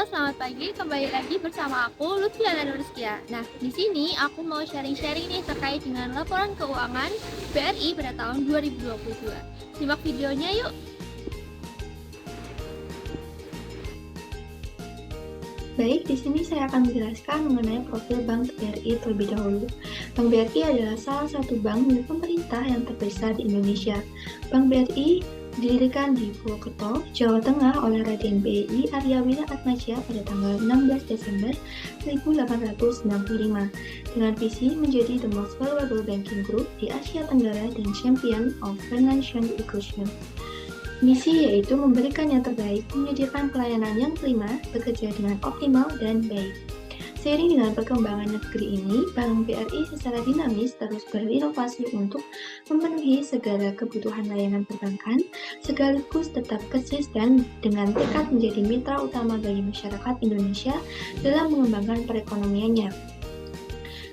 Halo, selamat pagi. Kembali lagi bersama aku, Lutfiana Nuriskia. Nah, di sini aku mau sharing-sharing nih terkait dengan laporan keuangan BRI pada tahun 2022. Simak videonya yuk. Baik, di sini saya akan menjelaskan mengenai profil Bank BRI terlebih dahulu. Bank BRI adalah salah satu bank milik pemerintah yang terbesar di Indonesia. Bank BRI didirikan di Purwokerto, Jawa Tengah oleh Raden BI Aryawira Atmaja pada tanggal 16 Desember 1895 dengan visi menjadi the most valuable banking group di Asia Tenggara dan champion of financial inclusion. Misi yaitu memberikan yang terbaik, menyediakan pelayanan yang prima, bekerja dengan optimal dan baik. Seiring dengan perkembangan negeri ini, Bank BRI secara dinamis terus berinovasi untuk memenuhi segala kebutuhan layanan perbankan, sekaligus tetap konsisten dengan tekad menjadi mitra utama bagi masyarakat Indonesia dalam mengembangkan perekonomiannya.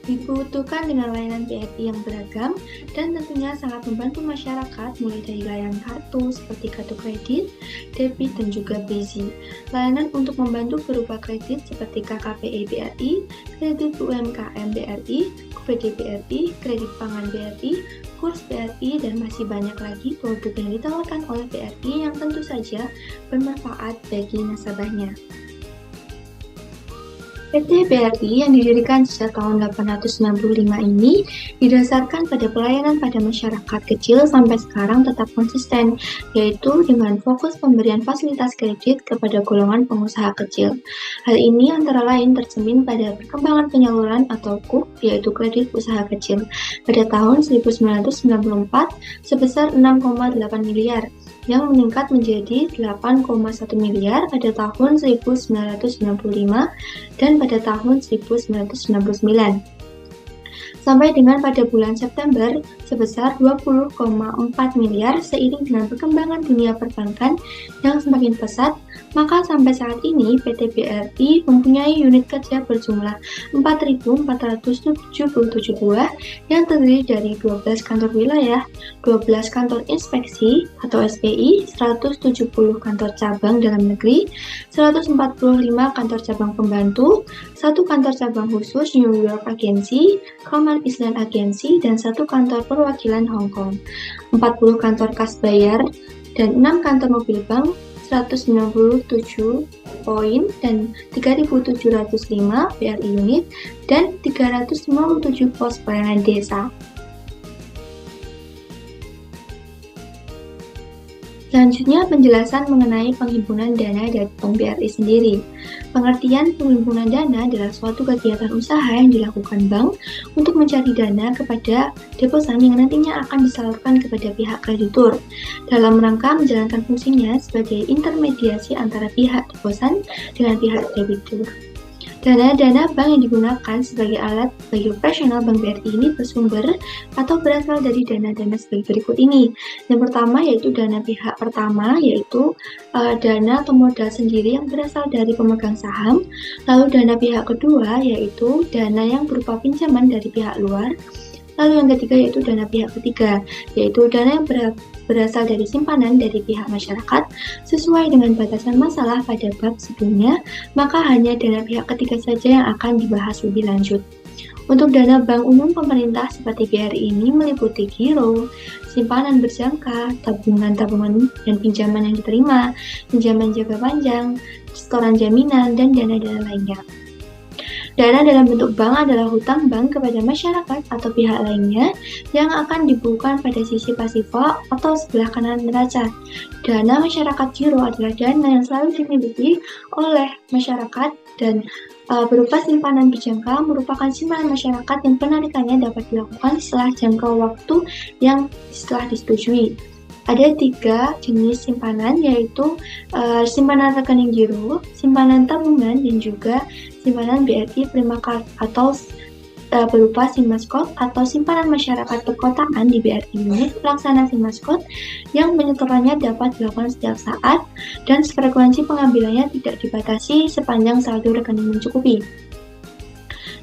Dibutuhkan dengan layanan BRI yang beragam dan tentunya sangat membantu masyarakat mulai dari layanan kartu seperti kartu kredit, debit, dan juga BRI. Layanan untuk membantu berupa kredit seperti KKPI BRI, kredit UMKM BRI, KUPD BRI, kredit pangan BRI, kurs BRI, dan masih banyak lagi produk yang ditawarkan oleh BRI yang tentu saja bermanfaat bagi nasabahnya. PT BRI yang didirikan sejak tahun 1865 ini didasarkan pada pelayanan pada masyarakat kecil sampai sekarang tetap konsisten, yaitu dengan fokus pemberian fasilitas kredit kepada golongan pengusaha kecil. Hal ini antara lain tercermin pada perkembangan penyaluran atau KUP, yaitu kredit usaha kecil, pada tahun 1994 sebesar 6,8 miliar, yang meningkat menjadi 8,1 miliar pada tahun 1995 dan pada tahun 1999. Sampai dengan pada bulan September sebesar 20,4 miliar seiring dengan perkembangan dunia perbankan yang semakin pesat, maka sampai saat ini PT BRI mempunyai unit kerja berjumlah 4.477 buah yang terdiri dari 12 kantor wilayah, 12 kantor inspeksi atau SPI, 170 kantor cabang dalam negeri, 145 kantor cabang pembantu, 1 kantor cabang khusus New York Agency, Common Island Agency, dan 1 kantor perwakilan Hong Kong, 40 kantor kas bayar, dan 6 kantor mobil bank, 197 poin dan 3.705 BRI unit, dan 357 pos pelayanan desa. Selanjutnya, penjelasan mengenai penghimpunan dana dari Bank BRI sendiri. Pengertian penghimpunan dana adalah suatu kegiatan usaha yang dilakukan bank untuk mencari dana kepada deposan yang nantinya akan disalurkan kepada pihak kreditur dalam rangka menjalankan fungsinya sebagai intermediasi antara pihak deposan dengan pihak debitur. Dana-dana bank yang digunakan sebagai alat bagi operasional Bank BRI ini bersumber atau berasal dari dana-dana sebagai berikut ini. Yang pertama yaitu dana pihak pertama, yaitu dana atau modal sendiri yang berasal dari pemegang saham. Lalu dana pihak kedua yaitu dana yang berupa pinjaman dari pihak luar. Lalu yang ketiga yaitu dana pihak ketiga, yaitu dana yang berasal dari simpanan dari pihak masyarakat sesuai dengan batasan masalah pada bab sebelumnya, maka hanya dana pihak ketiga saja yang akan dibahas lebih lanjut. Untuk dana bank umum pemerintah seperti BRI ini meliputi giro, simpanan berjangka, tabungan-tabungan dan pinjaman yang diterima, pinjaman jangka panjang, setoran jaminan, dan dana-dana lainnya. Dana dalam bentuk bank adalah hutang bank kepada masyarakat atau pihak lainnya yang akan dibukukan pada sisi pasifa atau sebelah kanan neraca. Dana masyarakat giro adalah dana yang selalu dimiliki oleh masyarakat dan berupa simpanan berjangka merupakan simpanan masyarakat yang penarikannya dapat dilakukan setelah jangka waktu yang setelah disetujui. Ada 3 jenis simpanan, yaitu simpanan rekening giro, simpanan tabungan, dan juga simpanan BRI Prima Card atau berupa Simaskot atau simpanan masyarakat perkotaan di BRI unit pelaksana Simaskot yang penyetorannya dapat dilakukan setiap saat dan frekuensi pengambilannya tidak dibatasi sepanjang saldo rekening mencukupi.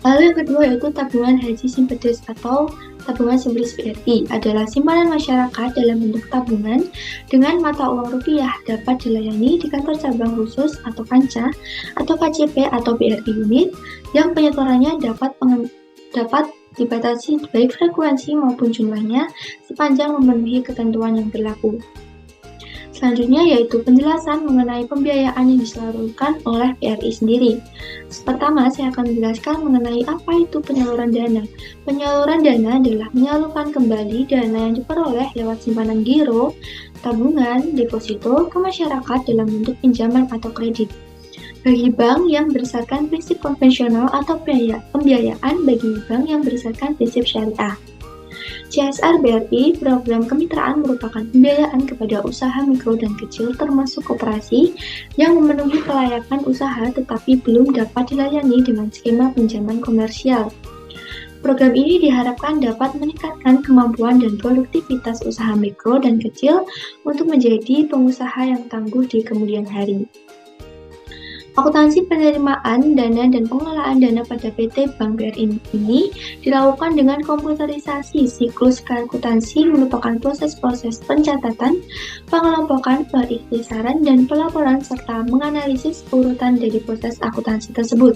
Lalu yang kedua yaitu tabungan haji simpedes atau Tabungan Simbolis BRI adalah simpanan masyarakat dalam bentuk tabungan dengan mata uang rupiah dapat dilayani di kantor cabang khusus atau KANCA atau KCP atau BRI unit yang penyetorannya dapat dibatasi baik frekuensi maupun jumlahnya sepanjang memenuhi ketentuan yang berlaku. Selanjutnya yaitu penjelasan mengenai pembiayaan yang disalurkan oleh BRI sendiri. Pertama, saya akan menjelaskan mengenai apa itu penyaluran dana. Penyaluran dana adalah menyalurkan kembali dana yang diperoleh lewat simpanan giro, tabungan, deposito ke masyarakat dalam bentuk pinjaman atau kredit. Bagi bank yang berdasarkan prinsip konvensional atau pembiayaan bagi bank yang berdasarkan prinsip syariah. CSR BRI, program kemitraan merupakan pembiayaan kepada usaha mikro dan kecil termasuk koperasi yang memenuhi kelayakan usaha tetapi belum dapat dilayani dengan skema pinjaman komersial. Program ini diharapkan dapat meningkatkan kemampuan dan produktivitas usaha mikro dan kecil untuk menjadi pengusaha yang tangguh di kemudian hari. Akuntansi penerimaan dana dan pengelolaan dana pada PT Bank BRI ini dilakukan dengan komputerisasi. Siklus keakuntansi merupakan proses-proses pencatatan, pengelompokan, perikhtisaran, dan pelaporan serta menganalisis urutan dari proses akuntansi tersebut.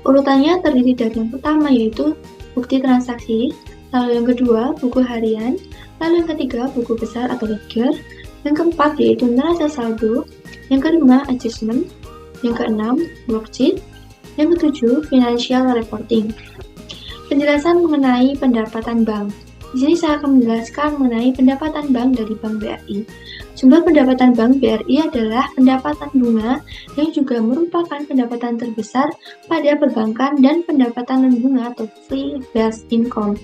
Urutannya terdiri dari yang pertama yaitu bukti transaksi, lalu yang kedua buku harian, lalu yang ketiga buku besar atau ledger, yang keempat yaitu neraca saldo, yang kelima adjustment, yang keenam, worksheet. Yang ketujuh, financial reporting. Penjelasan mengenai pendapatan bank. Di sini saya akan menjelaskan mengenai pendapatan bank dari Bank BRI. Sumber pendapatan Bank BRI adalah pendapatan bunga yang juga merupakan pendapatan terbesar pada perbankan dan pendapatan non-bunga atau fee-based income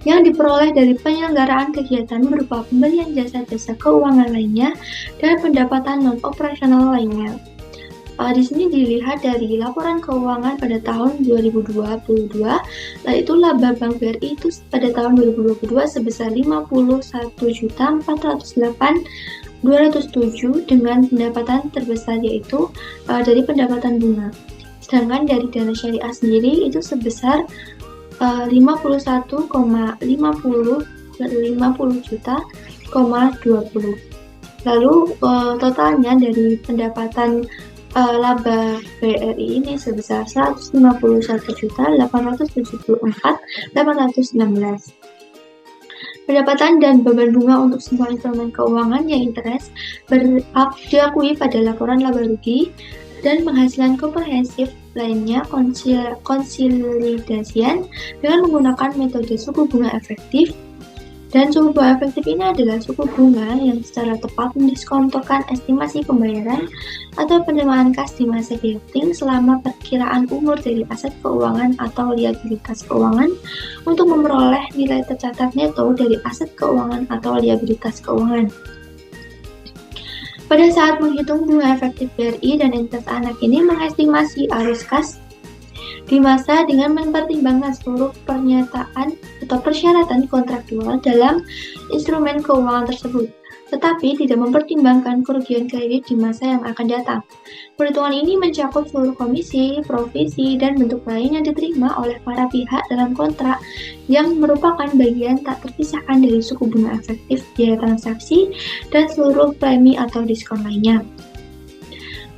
yang diperoleh dari penyelenggaraan kegiatan berupa pembelian jasa-jasa keuangan lainnya dan pendapatan non-operasional lainnya. Di sini dilihat dari laporan keuangan pada tahun 2022, yaitu laba Bank BRI itu pada tahun 2022 sebesar 51.408.207 dengan pendapatan terbesar yaitu dari pendapatan bunga. Sedangkan dari dana syariah sendiri itu sebesar 51,50 juta,20. Lalu totalnya dari pendapatan laba BRI ini sebesar 151.874.816. Pendapatan dan beban bunga untuk semua instrumen keuangan yang interest diakui pada laporan laba rugi dan penghasilan komprehensif lainnya konsolidasian dengan menggunakan metode suku bunga efektif. Dan suku bunga efektif ini adalah suku bunga yang secara tepat mendiskontokan estimasi pembayaran atau penerimaan kas di masa gilting selama perkiraan umur dari aset keuangan atau liabilitas keuangan untuk memperoleh nilai tercatat neto dari aset keuangan atau liabilitas keuangan. Pada saat menghitung bunga efektif BRI dan entitas anak ini mengestimasi arus kas di masa dengan mempertimbangkan seluruh pernyataan atau persyaratan kontraktual dalam instrumen keuangan tersebut, tetapi tidak mempertimbangkan kerugian kredit di masa yang akan datang. Perhitungan ini mencakup seluruh komisi, provisi, dan bentuk lain yang diterima oleh para pihak dalam kontrak yang merupakan bagian tak terpisahkan dari suku bunga efektif, biaya transaksi, dan seluruh premi atau diskon lainnya.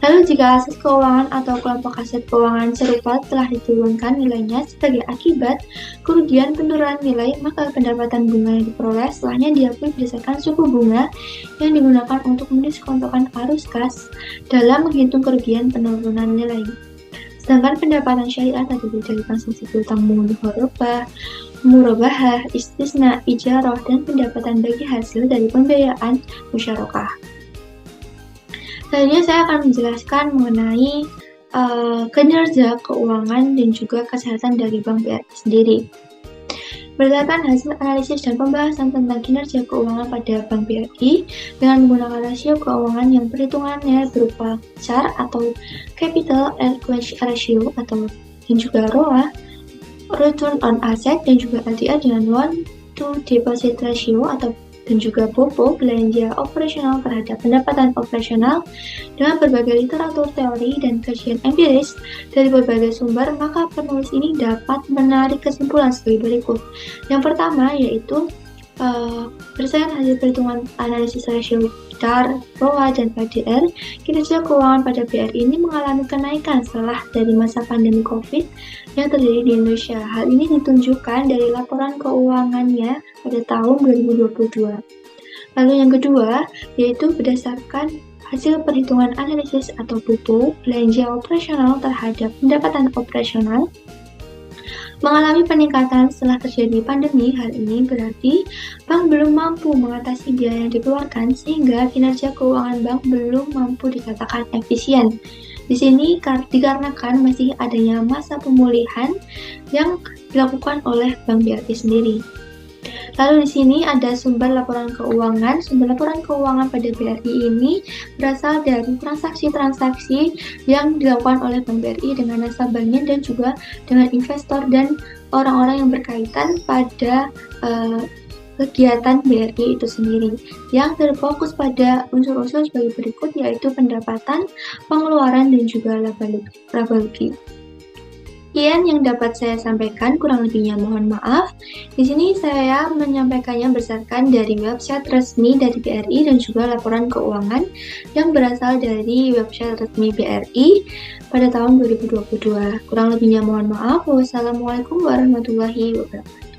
Lalu jika aset keuangan atau kelompok aset keuangan serupa telah diturunkan nilainya sebagai akibat kerugian penurunan nilai, maka pendapatan bunga yang diperoleh setelahnya diakui berdasarkan suku bunga yang digunakan untuk mendiskontokan arus kas dalam menghitung kerugian penurunan nilai. Sedangkan pendapatan syariah terdiri dari transaksi piutang murabahah, istisna, ijarah, dan pendapatan bagi hasil dari pembiayaan musyarakah. Selanjutnya saya akan menjelaskan mengenai kinerja keuangan dan juga kesehatan dari Bank BRI sendiri. Berdasarkan hasil analisis dan pembahasan tentang kinerja keuangan pada Bank BRI dengan menggunakan rasio keuangan yang perhitungannya berupa CAR atau Capital Adequacy Ratio atau dan juga ROA, Return on Asset, dan juga LDR dengan Loan to Deposit Ratio atau dan juga BOPO belanja operasional terhadap pendapatan operasional dengan berbagai literatur teori dan kajian empiris dari berbagai sumber, maka penulis ini dapat menarik kesimpulan sebagai berikut. Yang pertama yaitu berdasarkan hasil perhitungan analisis rasio TAR, ROA, dan PDR, kinerja keuangan pada BRI ini mengalami kenaikan setelah dari masa pandemi COVID yang terjadi di Indonesia. Hal ini ditunjukkan dari laporan keuangannya pada tahun 2022. Lalu yang kedua, yaitu berdasarkan hasil perhitungan analisis atau BOPO, belanja operasional terhadap pendapatan operasional, mengalami peningkatan setelah terjadi pandemi. Hal ini berarti bank belum mampu mengatasi biaya yang dikeluarkan sehingga kinerja keuangan bank belum mampu dikatakan efisien. Di sini dikarenakan masih adanya masa pemulihan yang dilakukan oleh Bank BRI sendiri. Lalu di sini ada sumber laporan keuangan. Sumber laporan keuangan pada BRI ini berasal dari transaksi-transaksi yang dilakukan oleh Bank BRI dengan nasabahnya dan juga dengan investor dan orang-orang yang berkaitan pada kegiatan BRI itu sendiri, yang terfokus pada unsur-unsur sebagai berikut, yaitu pendapatan, pengeluaran, dan juga laba-rugi. Sekian yang dapat saya sampaikan, kurang lebihnya mohon maaf. Di sini saya menyampaikannya berdasarkan dari website resmi dari BRI dan juga laporan keuangan yang berasal dari website resmi BRI pada tahun 2022. Kurang lebihnya mohon maaf. Wassalamualaikum warahmatullahi wabarakatuh.